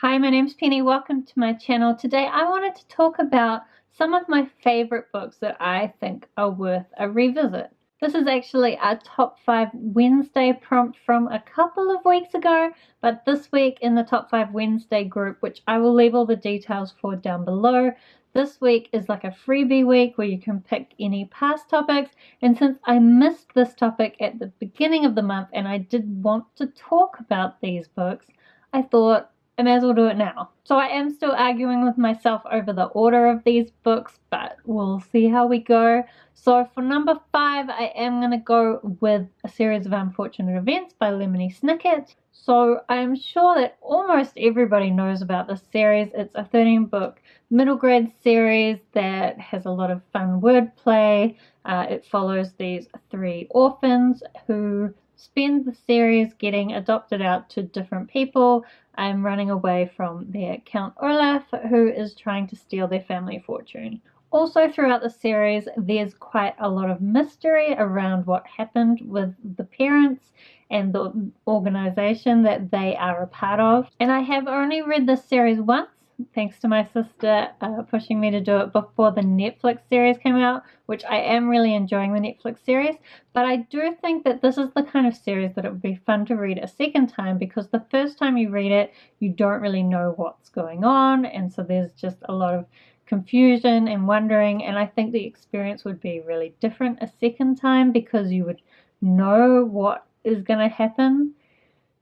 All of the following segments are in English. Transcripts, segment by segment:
Hi, my name's Penny. Welcome to my channel. Today I wanted to talk about some of my favorite books that I think are worth a revisit. This is actually a top 5 Wednesday prompt from a couple of weeks ago, but this week in the top 5 Wednesday group, which I will leave all the details for down below, this week is like a freebie week where you can pick any past topics, and since I missed this topic at the beginning of the month and I did want to talk about these books, I thought I may as well do it now. So I am still arguing with myself over the order of these books, but we'll see how we go. So for number 5, I am going to go with A Series of Unfortunate Events by Lemony Snicket. So I'm sure that almost everybody knows about this series. It's a 13-book middle grade series that has a lot of fun wordplay. It follows these 3 orphans who spend the series getting adopted out to different people and running away from their Count Olaf, who is trying to steal their family fortune. Also throughout the series, there's quite a lot of mystery around what happened with the parents and the organization that they are a part of. And I have only read this series once, thanks to my sister pushing me to do it before the Netflix series came out, which I am really enjoying the Netflix series. But I do think that this is the kind of series that it would be fun to read a second time, because the first time you read it, you don't really know what's going on, and so there's just a lot of confusion and wondering, and I think the experience would be really different a second time because you would know what is going to happen.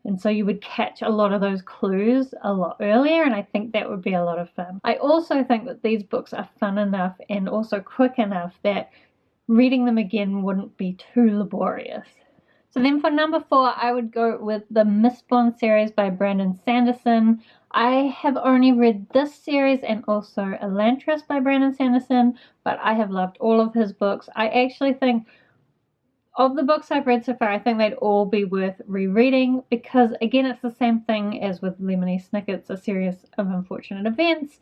And so you would catch a lot of those clues a lot earlier, and I think that would be a lot of fun. I also think that these books are fun enough and also quick enough that reading them again wouldn't be too laborious. So then for number 4, I would go with the Mistborn series by Brandon Sanderson. I have only read this series and also Elantris by Brandon Sanderson, but I have loved all of his books. I actually think of the books I've read so far, I think they'd all be worth rereading because, again, it's the same thing as with Lemony Snicket's A Series of Unfortunate Events.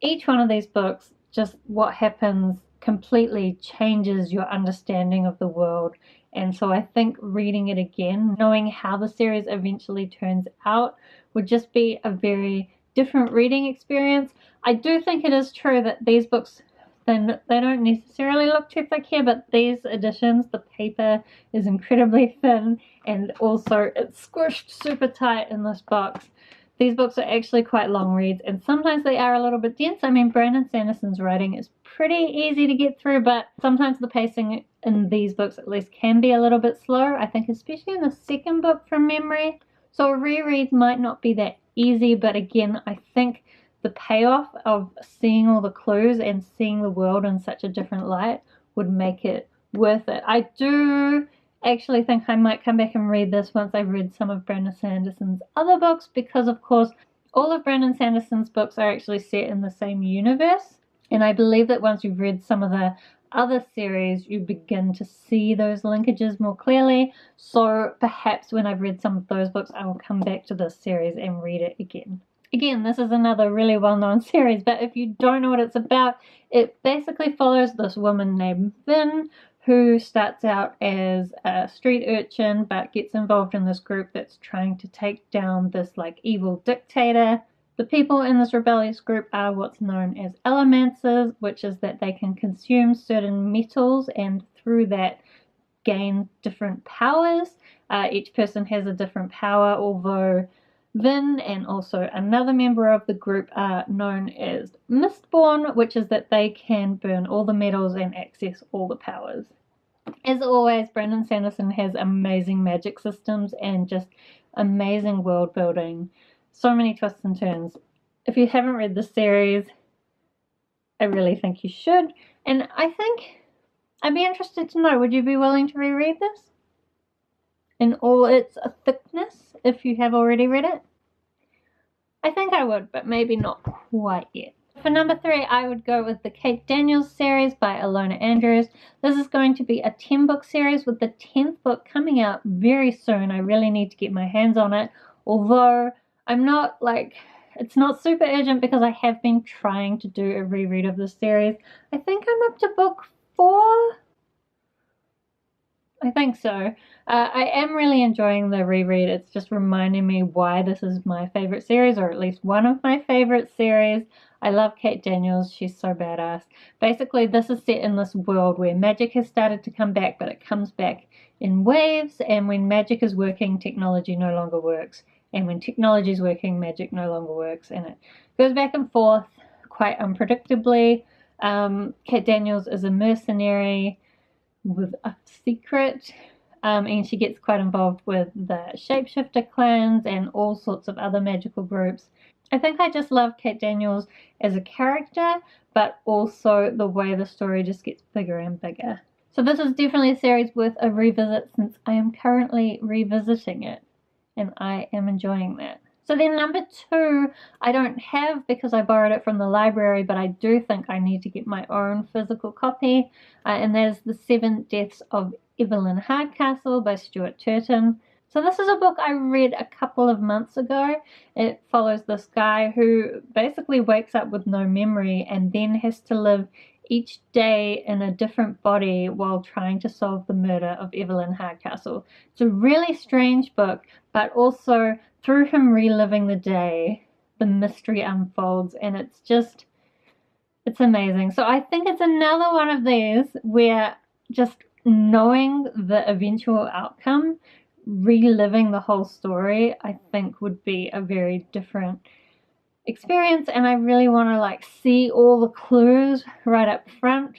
Each one of these books, just what happens completely changes your understanding of the world. And so I think reading it again, knowing how the series eventually turns out, would just be a very different reading experience. I do think it is true that these books, then they don't necessarily look too thick here, but these editions, the paper is incredibly thin and also it's squished super tight in this box. These books are actually quite long reads, and sometimes they are a little bit dense. I mean, Brandon Sanderson's writing is pretty easy to get through, but sometimes the pacing in these books at least can be a little bit slow, I think, especially in the second book from memory. So a reread might not be that easy, but again, I think the payoff of seeing all the clues and seeing the world in such a different light would make it worth it. I do actually think I might come back and read this once I've read some of Brandon Sanderson's other books, because of course all of Brandon Sanderson's books are actually set in the same universe, and I believe that once you've read some of the other series you begin to see those linkages more clearly. So perhaps when I've read some of those books I will come back to this series and read it again. Again, this is another really well-known series, but if you don't know what it's about, it basically follows this woman named Vin who starts out as a street urchin but gets involved in this group that's trying to take down this like evil dictator. The people in this rebellious group are what's known as allomancers, which is that they can consume certain metals and through that gain different powers. Each person has a different power, although Vin and also another member of the group are known as Mistborn, which is that they can burn all the metals and access all the powers. As always, Brandon Sanderson has amazing magic systems and just amazing world building. So many twists and turns. If you haven't read the series, I really think you should. And I think I'd be interested to know, would you be willing to reread this in all its thickness if you have already read it? I think I would, but maybe not quite yet. For number 3, I would go with the Kate Daniels series by Alona Andrews. This is going to be a 10-book series with the 10th book coming out very soon. I really need to get my hands on it, although I'm not it's not super urgent because I have been trying to do a reread of this series. I think I'm up to book 4. I think so. I am really enjoying the reread. It's just reminding me why this is my favorite series, or at least one of my favorite series. I love Kate Daniels. She's so badass. Basically, this is set in this world where magic has started to come back, but it comes back in waves, and when magic is working, technology no longer works. And when technology is working, magic no longer works, and it goes back and forth quite unpredictably. Kate Daniels is a mercenary with a secret, and she gets quite involved with the shapeshifter clans and all sorts of other magical groups. I think I just love Kate Daniels as a character, but also the way the story just gets bigger and bigger. So this is definitely a series worth a revisit, since I am currently revisiting it, and I am enjoying that. So then number 2, I don't have because I borrowed it from the library, but I do think I need to get my own physical copy, and that is The Seven Deaths of Evelyn Hardcastle by Stuart Turton. So this is a book I read a couple of months ago. It follows this guy who basically wakes up with no memory and then has to live each day in a different body while trying to solve the murder of Evelyn Hardcastle. It's a really strange book, but also through him reliving the day, the mystery unfolds, and it's amazing. So I think it's another one of these where just knowing the eventual outcome, reliving the whole story, I think would be a very different experience, and I really want to see all the clues right up front.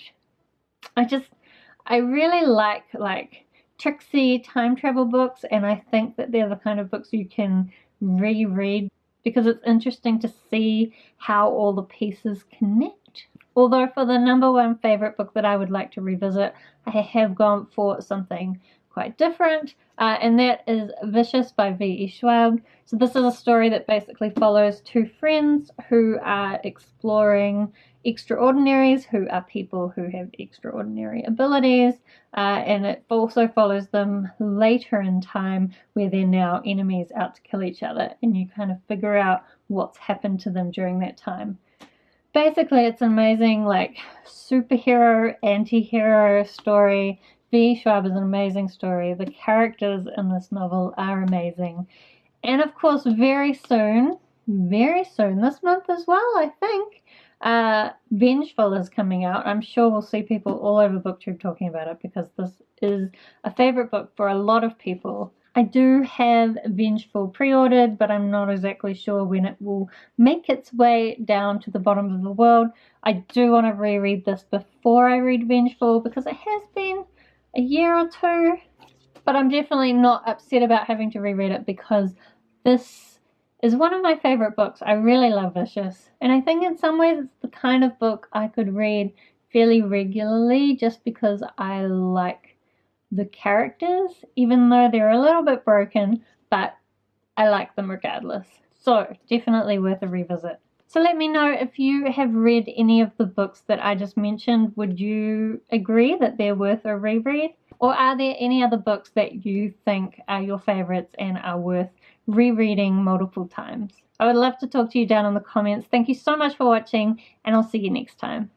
I really like tricksy time travel books, and I think that they're the kind of books you can reread because it's interesting to see how all the pieces connect. Although for the number 1 favorite book that I would like to revisit, I have gone for something quite different, and that is Vicious by V.E. Schwab. So this is a story that basically follows 2 friends who are exploring extraordinaries, who are people who have extraordinary abilities, and it also follows them later in time where they're now enemies out to kill each other, and you kind of figure out what's happened to them during that time. Basically, it's an amazing superhero, anti-hero story. V. Schwab is an amazing story. The characters in this novel are amazing. And of course, very soon, this month as well, I think, Vengeful is coming out. I'm sure we'll see people all over BookTube talking about it because this is a favorite book for a lot of people. I do have Vengeful pre-ordered, but I'm not exactly sure when it will make its way down to the bottom of the world. I do want to reread this before I read Vengeful because it has been a year or 2, but I'm definitely not upset about having to reread it because this is one of my favorite books. I really love Vicious, and I think in some ways it's the kind of book I could read fairly regularly just because I like the characters, even though they're a little bit broken, but I like them regardless. So definitely worth a revisit. So let me know if you have read any of the books that I just mentioned. Would you agree that they're worth a reread? Or are there any other books that you think are your favorites and are worth rereading multiple times? I would love to talk to you down in the comments. Thank you so much for watching, and I'll see you next time.